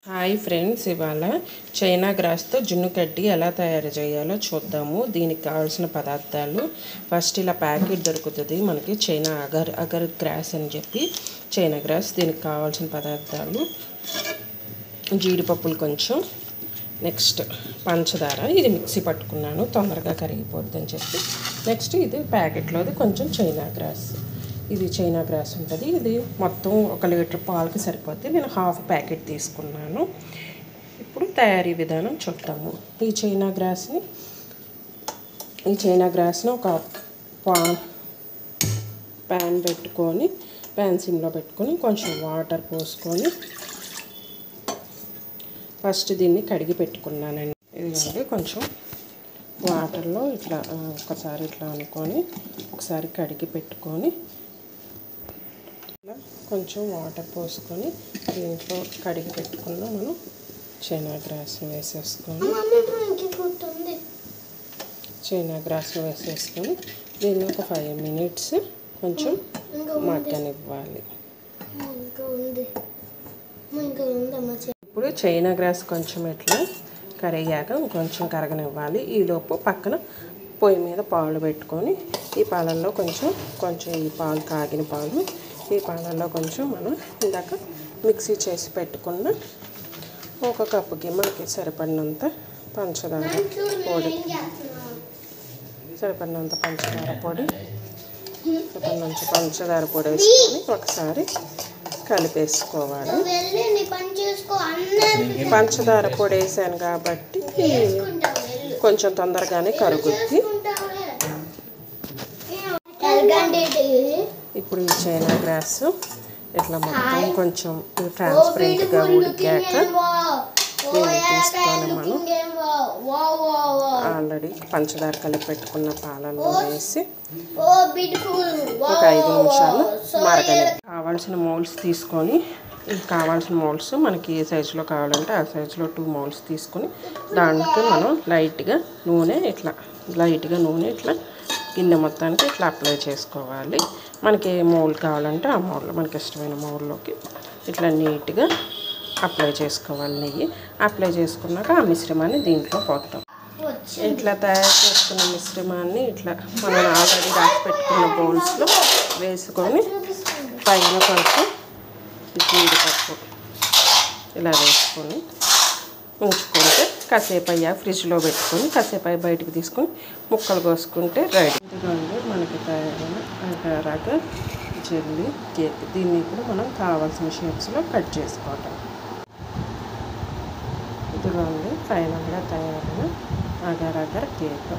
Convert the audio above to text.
Hi friends, ఇవాళ China గ్రాస్తో జున్ను కడ్డీ ఎలా తయారు చేయాలో చూద్దాము. దీనికి కావాల్సిన పదార్థాలు ఫస్ట్ ఇలా ప్యాకెట్ దొరుకుతుంది మనకి, చైనా అగర్ గ్రాస్ అని చెప్పి చైనా గ్రాస్. దీనికి కావాల్సిన పదార్థాలు జీడిపప్పులు కొంచెం, నెక్స్ట్ పంచదార, ఇది మిక్సీ పట్టుకున్నాను తొందరగా కరిగిపోద్దని చెప్పి. నెక్స్ట్ ఇది ప్యాకెట్లోది కొంచెం చైనా గ్రాస్, ఇది చైనా గ్రాస్ ఉంటుంది. ఇది మొత్తం 1 లీటర్ పాలకి సరిపోద్ది. నేను హాఫ్ ప్యాకెట్ తీసుకున్నాను. ఇప్పుడు తయారీ విధానం చూద్దాము. ఈ చైనా గ్రాస్ని ఒక ప్యాన్ పెట్టుకొని, ప్యాన్ సిమ్లో పెట్టుకొని కొంచెం వాటర్ పోసుకొని ఫస్ట్ దీన్ని కడిగి పెట్టుకున్నానండి. ఇదిగోండి, కొంచెం వాటర్లో ఇట్లా ఒకసారి ఇట్లా అనుకొని ఒకసారి కడిగి పెట్టుకొని, కొంచెం వాటర్ పోసుకొని దీంట్లో కడిగి పెట్టుకున్న మనం చైనా గ్రాస్ని వేసేసుకొని దీన్ని ఒక 5 మినిట్స్ కొంచెం మగ్గనివ్వాలి. ఇప్పుడు చైనా గ్రాస్ కొంచెం ఇట్లా కరిగాక కొంచెం కరగనివ్వాలి. ఈలోపు పక్కన పొయ్యి మీద పాలు పెట్టుకొని, ఈ పాలల్లో కొంచెం ఈ పాలు కాగిన పాలు, ఈ పాలల్లో కొంచెం మనం ఇందాక మిక్సీ చేసి పెట్టుకున్న 1 కప్పుకి మనకి సరిపడినంత పంచదార పొడి వేసుకొని ఒకసారి కలిపేసుకోవాలి. పంచదార పొడి వేసాను కాబట్టి కొంచెం తొందరగానే కరుగుద్ది. ఇప్పుడు ఈ చైనా గ్రాస్ ఇట్లా మొత్తం కొంచెం ట్రాన్స్పరెంట్గా ఉడికాక దీన్ని తీసుకొని మనం ఆల్రెడీ పంచదార కలిపి పెట్టుకున్న పాలల్లో వేసి ఒక 5 నిమిషాలు మరగని. కావాల్సిన మౌల్డ్స్ తీసుకొని, కావాల్సిన మౌల్డ్స్ మనకి ఏ సైజులో కావాలంటే ఆ సైజులో 2 మౌల్డ్స్ తీసుకొని దానికి మనం లైట్గా నూనె ఇట్లా గిన్నె మొత్తానికి ఇట్లా అప్లై చేసుకోవాలి. మనకి ఏ మౌల్డ్ కావాలంటే ఆ మౌల్డ్లో, మనకి ఇష్టమైన మౌల్డ్లోకి ఇట్లా నీట్గా అప్లై చేసుకోవాలి. నెయ్యి అప్లై చేసుకున్నాక ఆ మిశ్రమాన్ని దీంట్లో పోతాం. ఇట్లా తయారు చేసుకున్న మిశ్రమాన్ని ఇట్లా మనం ఆల్రెడీ రాసి పెట్టుకున్న బౌల్స్లో వేసుకొని పైన కొంచెం జీడిపప్పు ఇలా వేసుకొని ఉంచుకుంటే కాసేపు అయ్యా ఫ్రిడ్జ్లో పెట్టుకొని కాసేపు అయ్యి బయటకు తీసుకొని ముక్కలు కోసుకుంటే రెడీ. ఇదిగోండి మనకి తయారైన అగర్ జెల్లీ కేక్. దీన్ని ఇప్పుడు మనం కావాల్సిన షేప్స్లో కట్ చేసుకోవటం. ఇదిగోండి ఫైనల్గా తయారైన అగర్ కేక్.